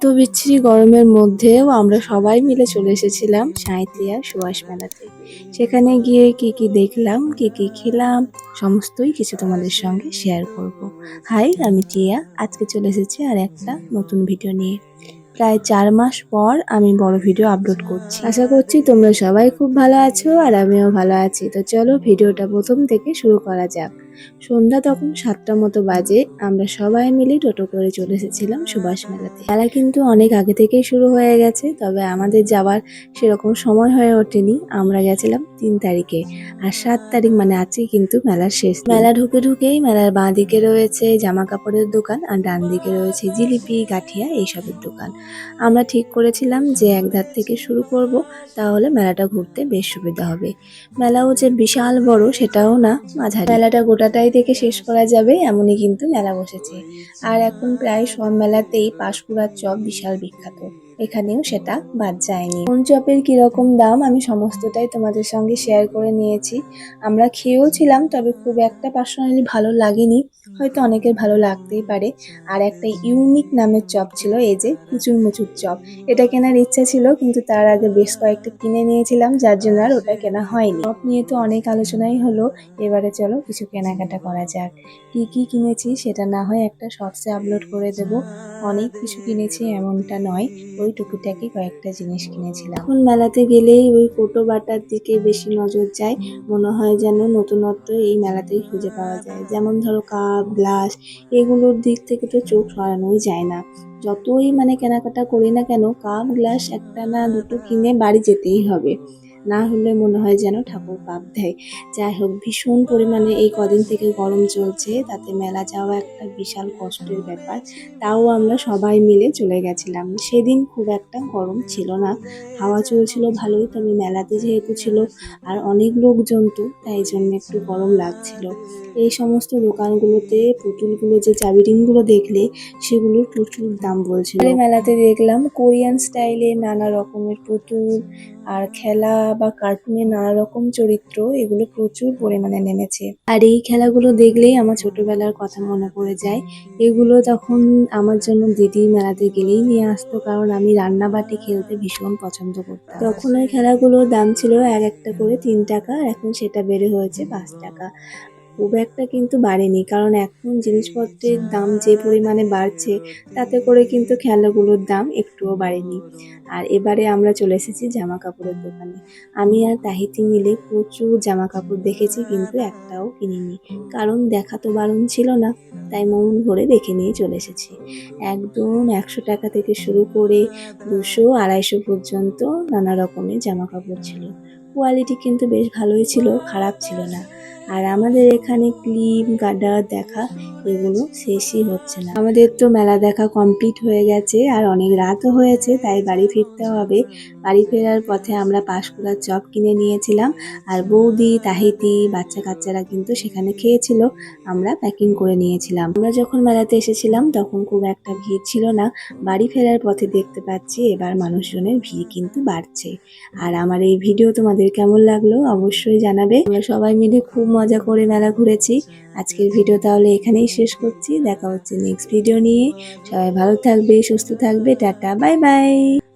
এত বিচ্ছিরি গরমের মধ্যেও আমরা সবাই মিলে চলে এসেছিলাম সাঁইথিয়া সুভাষ মেলাতে। সেখানে গিয়ে কি কি দেখলাম, কি কি খেলাম, সমস্তই কিছু তোমাদের সঙ্গে শেয়ার করব। হাই, আমি টিয়া। আজকে চলে এসেছি আর একটা নতুন ভিডিও নিয়ে। প্রায় 4 মাস পর আমি বড় ভিডিও আপলোড করছি। আশা করছি তোমরা সবাই খুব ভালো আছো আর আমিও ভালো আছি। তো চলো ভিডিওটা প্রথম থেকে শুরু করা যাক। সন্ধ্যা তখন 7টা মতো বাজে। আমরা সবাই মিলে টোটো করে চলে এসেছিলাম সুভাষ মেলাতে। মেলা কিন্তু অনেক আগে থেকেই শুরু হয়ে গেছে, তবে আমাদের যাওয়ার সেরকম সময় হয়ে ওঠেনি। আমরা গেছিলাম 3 তারিখে, আর 7 তারিখ মানে আজকে কিন্তু মেলার শেষ দিন। মেলা ঢুকেই মেলার বাঁ দিকে রয়েছে জামা কাপড়ের দোকান আর ডান দিকে রয়েছে জিলিপি, গাঠিয়া এইসবের দোকান। আমরা ঠিক করেছিলাম যে এক ধার থেকে শুরু করব, তাহলে মেলাটা ঘুরতে বেশ সুবিধা হবে। মেলাও যে বিশাল বড় সেটাও না, মাঝারি। মেলাটা গোটাটাই থেকে শেষ করা যাবে এমনই কিন্তু মেলা বসেছে। আর এখন প্রায় সব মেলাতেই পাঁশকুড়ার চপ বিশাল বিখ্যাত, এখানেও সেটা বাদ যায়নি। কোন চপের কিরকম দাম আমি সমস্তটাই তোমাদের সঙ্গে শেয়ার করে নিয়েছি। আমরা খেয়েও ছিলাম, তবে খুব একটা পার্সোনালি ভালো লাগেনি, হয়তো অনেকের ভালো লাগতেই পারে। আর একটা ইউনিক নামের চপ ছিল, এই যে কুচুর মুচুর চপ। এটা কেনার ইচ্ছা ছিল, কিন্তু তার আগে বেশ কয়েকটা কিনে নিয়েছিলাম, যার জন্য আর ওটা কেনা হয়নি। চপ নিয়ে তো অনেক আলোচনাই হলো, এবারে চলো কিছু কেনাকাটা করা যাক। কি কি কিনেছি সেটা না হয় একটা শর্টসে আপলোড করে দেব। অনেক কিছু কিনেছি এমনটা নয়, ওই টুকিটাকি কয়েকটা জিনিস কিনেছিলাম। এখন মেলাতে গেলেই ওই কোটো বাটার দিকে বেশি নজর যায়, মনে হয় যেন নতুনত্ব এই মেলাতেই খুঁজে পাওয়া যায়। যেমন ধরো কাপ, গ্লাস, এগুলোর দিক থেকে তো চোখ সরানোই যায় না। যতই মানে কেনাকাটা করি না কেন, কাপ গ্লাস একটা না দুটো কিনে বাড়ি যেতেই হবে, না হলে মনে হয় যেন ঠাকুর পাপ দেয়। যাই হোক, ভীষণ পরিমাণে এই কদিন থেকে গরম চলছে, তাতে মেলা যাওয়া একটা বিশাল কষ্টের ব্যাপার। তাও আমরা সবাই মিলে চলে গেছিলাম। সেদিন খুব একটা গরম ছিল না, হাওয়া চলছিল ভালোই, তবে মেলাতে যেহেতু ছিল আর অনেক লোকজন, তো তাই জন্য একটু গরম লাগছিল। এই সমস্ত দোকানগুলোতে পুতুলগুলো, যে চাবি রিংগুলো দেখলে সেগুলোর প্রচুর দাম বলছিল। মেলাতে দেখলাম কোরিয়ান স্টাইলে নানা রকমের পুতুল আর খেলা বা কার্টুনের নানা রকম চরিত্র, এগুলো প্রচুর পরিমাণে নেমেছে। আর এই খেলাগুলো দেখলেই আমার ছোটবেলার কথা মনে পড়ে যায়। এগুলো তখন আমার জন্য দিদি মেলাতে গেলেই নিয়ে আসতো, কারণ আমি রান্নাবাটি খেলতে ভীষণ পছন্দ করতাম। তখন ওই খেলাগুলোর দাম ছিল এক একটা করে 3 টাকা, এখন সেটা বেড়ে হয়েছে 5 টাকা। খুব একটা কিন্তু বাড়েনি, কারণ এখন জিনিসপত্রের দাম যে পরিমাণে বাড়ছে, তাতে করে কিন্তু খেলনাগুলোর দাম একটুও বাড়েনি। আর এবারে আমরা চলে এসেছি জামা কাপড়ের দোকানে। আমি আর তাহিতি মিলে প্রচুর জামা কাপড় দেখেছি, কিন্তু একটাও কিনিনি, কারণ দেখা তো বারণ ছিল না, তাই মন ভরে দেখে নিয়ে চলে এসেছি। একদম 100 টাকা থেকে শুরু করে 200, 250 পর্যন্ত নানা রকমের জামা কাপড় ছিল। কোয়ালিটি কিন্তু বেশ ভালোই ছিল, খারাপ ছিল না। আর আমাদের এখানে ক্লিপ, গার্ডার দেখা এগুলো শেষই হচ্ছে না। আমাদের তো মেলা দেখা কমপ্লিট হয়ে গেছে আর অনেক রাতও হয়েছে, তাই বাড়ি ফিরতে হবে। বাড়ি ফেরার পথে আমরা পাঁশকুড়ার চপ কিনে নিয়েছিলাম, আর বৌদি, তাহিতি, বাচ্চা কাচ্চারা কিন্তু সেখানে খেয়েছিল, আমরা প্যাকিং করে নিয়েছিলাম। আমরা যখন মেলাতে এসেছিলাম তখন খুব একটা ভিড় ছিল না, বাড়ি ফেরার পথে দেখতে পাচ্ছি এবার মানুষজনের ভিড় কিন্তু বাড়ছে। আর আমার এই ভিডিও তোমাদের কেমন লাগলো অবশ্যই জানাবে। আমরা সবাই মিলে খুব মজা করে মেলা ঘুরেছি। আজকের ভিডিও তাহলে এখানেই শেষ করছি, দেখা হচ্ছে নেক্সট ভিডিও নিয়ে। সবাই ভালো থাকবে, সুস্থ থাকবে, টাটা, বাই বাই।